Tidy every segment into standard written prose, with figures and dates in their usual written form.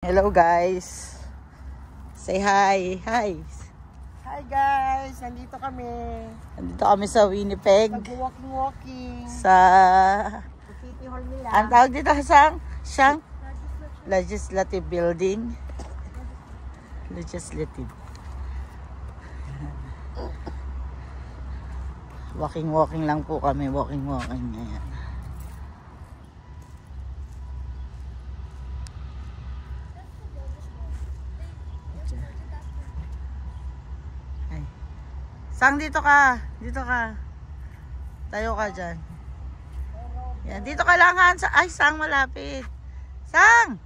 Hello guys. Say hi. Hi. Hi guys, nandito kami. Nandito kami sa Winnipeg. Nag-walking. Sa City Hall nila. ang tawag dito siyang Legislative Building. Legislative. Walking lang po kami. Walking. Ayan. Sang, dito ka. Dito ka. Tayo ka dyan. Yan. Dito ka lang, Han. Ay, Sang, malapit. Sang!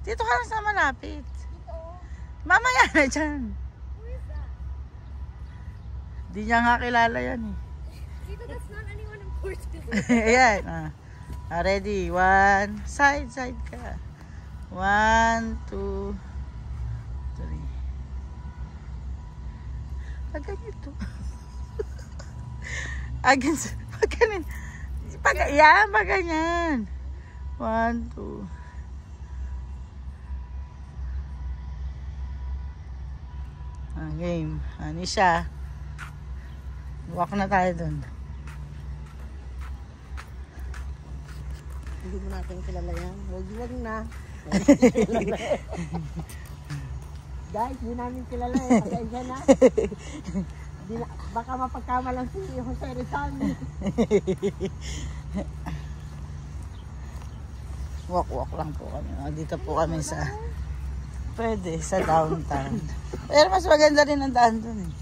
Dito ka lang sa malapit. Mamaya na dyan. Di niya nga kilala yan eh. Tito, that's not anyone important. Ayan. Ready. One. Side ka. 1, 2, 3. Pag ganito. Against, pag ganyan. Yan, pag ganyan. 1, 2. Game. Ano siya? Walk na tayo dun. Hindi mo natin kilala yan. Huwag na. Guys, hindi namin kilala yan. Pasensya na. Baka mapagkamalang si Jose Rizal. Walk lang po kami. Dito po kami sa pwede, sa downtown. Pero mas maganda rin ang daan dun eh.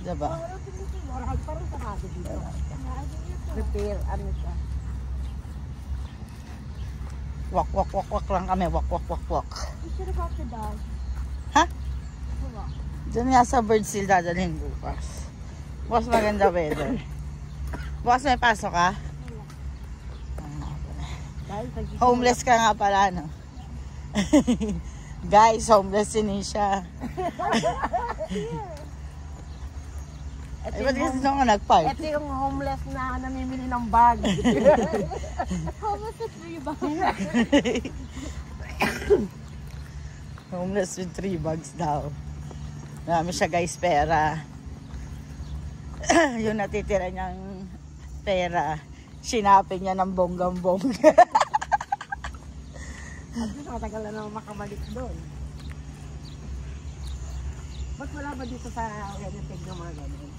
Diba? Marahal pa rin sa kaso dito. Prepare, ano siya. Walk lang kami. Walk. We should have got the dog. Ha? Diyan nga sa Birdsville dadalhin bukas. Bukas maganda weather. Bukas may pasok ka? Homeless ka nga pala, no? Guys, homeless si Nisha. Ay, ba't kasi nung nag-park? Ito yung homeless na namimili ng bag. Homeless with 3 bucks. Homeless with 3 bags daw. Marami siya guys pera. Yung natitira niyang pera, sinapin niya ng bonggang-bongga. At yun, matagal na naman makabalik doon. Ba't wala ba dito sa Winnipeg ng mga ganun?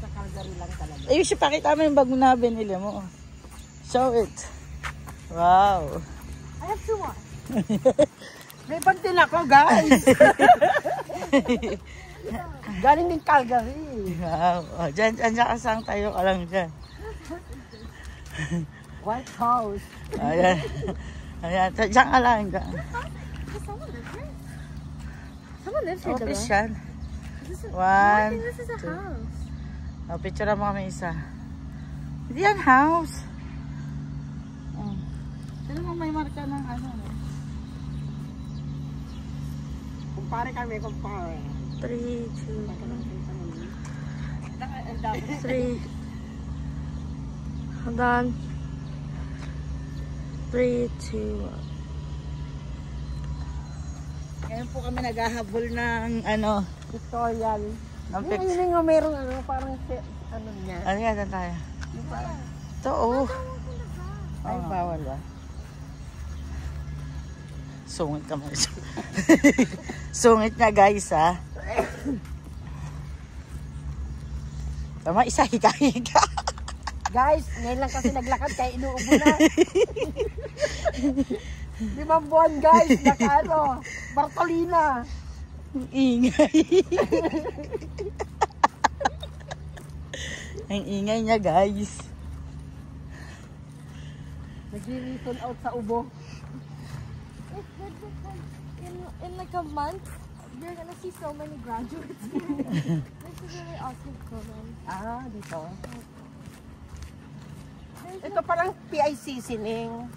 Sa Calgary lang talaga. Ayun siya, pakita mo yung bag na binili mo. Show it. Wow. I have 2 more. May bag din ako, guys! Galing din Calgary. Wow. Oh, dyan kasang tayo ka lang dyan. White House. Ayan. Ayan. Diyan ka lang dyan. Does someone live here? Someone lives here, Office diba? yan. This is, One, I think this is a 2. house. Oh, picture mo kami isa. Hindi yan house. Oh. Sino mo may marka ng ano? Kumpare kami, kumpare. 3, 2, 3. Hold on. 3, 2, 1. Ngayon po kami naghahabol ng ano. Tutorial. Ng Yun nga merong ano, parang ano niya. Ano yan tayo? Ito oh. Ay, bawal ba? Sungit ka mo. Sungit niya guys ha. Tama, isa higa-higa. Guys, ngayon lang kasi naglakad kaya inuubo na. 5 buwan guys, nakano. Bartolina. Ingay. Ang ingay niya guys. Nag-reason out sa ubo. It's good because in like a month, you're gonna see so many graduates. This is really awesome program. Ah, dito. Ito parang PICC ning.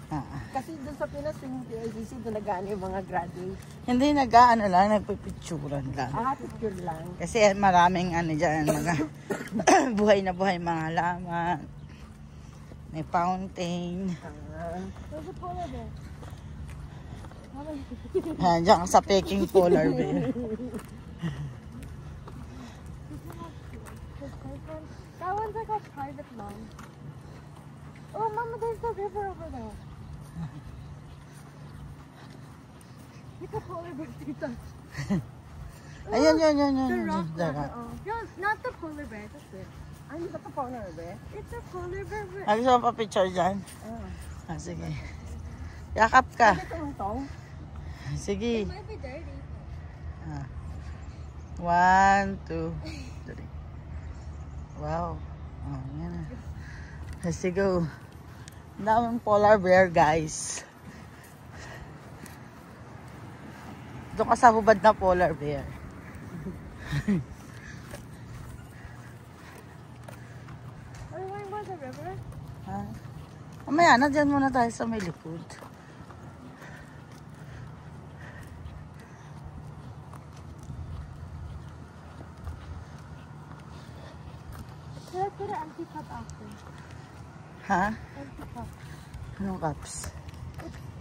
Kasi doon sa Pinas yung PICC, doon nag-ano yung mga graduates. Hindi nag-ano lang, nagpipicturan lang. Ah, picture lang. Kasi maraming ano dyan, mga buhay na buhay mga halaman. May fountain. There's a polar bear. Ayan, dyan ka sa Peking polar bear. That one's like a private lawn. Oh, Mama, there's the river over there. Look at polar bear, Tita. Ayun, yun. The rock Dyan ka. water. Oh. No, not the polar bear. That's it. Ay, hindi ba ito polar bear? It's a polar bear. But... Gusto mo pa picture dyan? Sige. Yakap ka. Ito yung tong. Sige. It might be dirty. 1, 2, 3. Wow. Oh, yan na. Let's go. Ang daming polar bear, guys. Doon ka sa hubad na polar bear. Are you going by the river? Ha? Mamaya na, dyan muna tayo sa may likod. Should I put an empty cup after? Ha? Empty cup. Anong cups?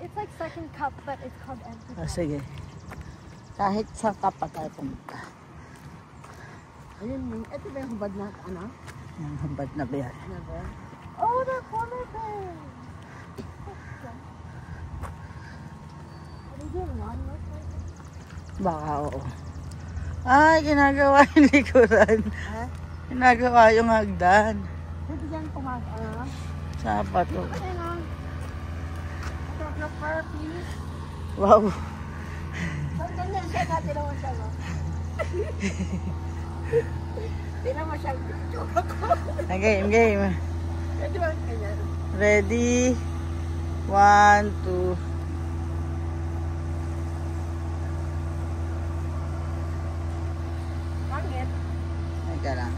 It's like second cup, but it's called empty cup. Sige. Kahit sa tapat tayo pumunta. Ayun, ito ba yung hubad na, ano? Yung hubad na bear. Ano ba? Oh, they're polar bears. Are they doing lawn work right now? Baka oo. Ay, ginagawa yung likuran. Ha? Ginagawa yung hagdan. Dito dyan pumasok, ano? Sa pato. Ayun o. Photographer, please. Wow. So, ganyan siya natin naman siya, no? Tinan mo siya. Game. Ito ba ganyan? Ready? 1, 2. Pangit. Teka lang.